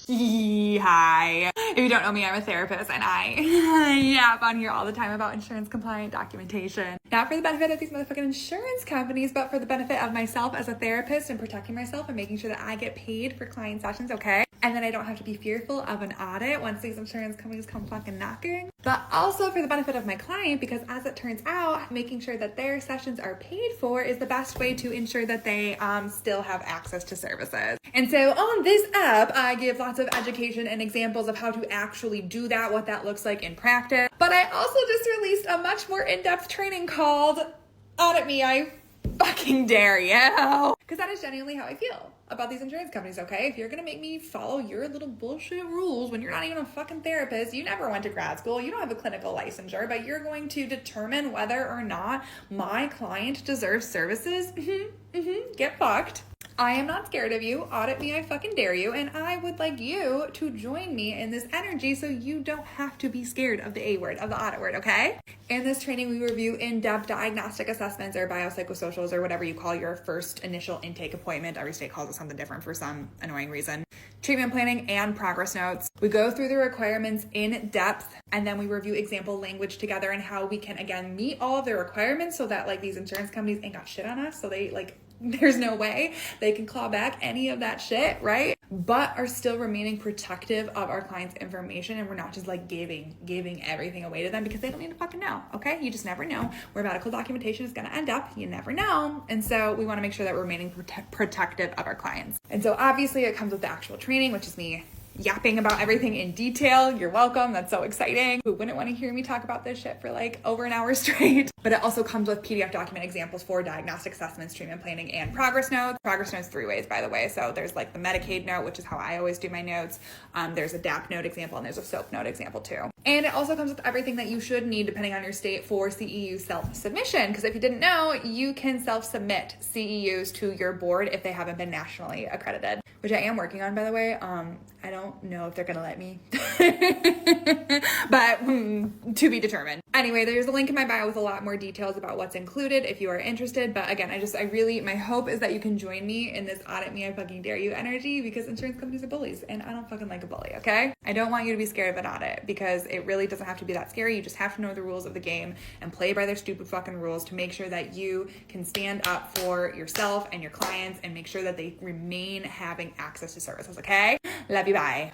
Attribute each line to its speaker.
Speaker 1: Hi. If you don't know me, I'm a therapist and I yap on here all the time about insurance compliant documentation. Not for the benefit of these motherfucking insurance companies, but for the benefit of myself as a therapist and protecting myself and making sure that I get paid for client sessions, okay? And then I don't have to be fearful of an audit once these insurance companies come fucking knocking. But also for the benefit of my client, because as it turns out, making sure that their sessions are paid for is the best way to ensure that they still have access to services. And so on this app, I give lots of education and examples of how to actually do that, what that looks like in practice. But I also just released a much more in-depth training called Audit Me, I Fucking Dare You. Because that is genuinely how I feel about these insurance companies, okay? If you're gonna make me follow your little bullshit rules when you're not even a fucking therapist, you never went to grad school, you don't have a clinical licensure, but you're going to determine whether or not my client deserves services, get fucked. I am not scared of you. Audit me, I fucking dare you. And I would like you to join me in this energy so you don't have to be scared of the A word, of the audit word, okay? In this training, we review in-depth diagnostic assessments or biopsychosocials or whatever you call your first initial intake appointment. Every state calls it something different for some annoying reason. Treatment planning and progress notes. We go through the requirements in depth, and then we review example language together and how we can, again, meet all of the requirements so that like these insurance companies ain't got shit on us. So they like, there's no way they can claw back any of that shit, right? But are still remaining protective of our clients' information, and we're not just like giving everything away to them because they don't need to fucking know, okay? You just never know where medical documentation is gonna end up. You never know. And so we wanna make sure that we're remaining protective of our clients. And so obviously it comes with the actual training, which is me yapping about everything in detail. You're welcome. That's so exciting. Who wouldn't want to hear me talk about this shit for like over an hour straight? But it also comes with PDF document examples for diagnostic assessments, treatment planning, and progress notes. Progress notes 3 ways, by the way. So there's like the Medicaid note, which is how I always do my notes. There's a DAP note example, and there's a SOAP note example too. And it also comes with everything that you should need depending on your state for CEU self-submission. Because if you didn't know, you can self-submit CEUs to your board if they haven't been nationally accredited, which I am working on, by the way. I don't know if they're gonna let me, but to be determined. Anyway, there's a link in my bio with a lot more details about what's included if you are interested. But again, my hope is that you can join me in this audit me, I fucking dare you energy, because insurance companies are bullies and I don't fucking like a bully, okay? I don't want you to be scared of an audit because it really doesn't have to be that scary. You just have to know the rules of the game and play by their stupid fucking rules to make sure that you can stand up for yourself and your clients and make sure that they remain having access to services, okay? Love you, bye.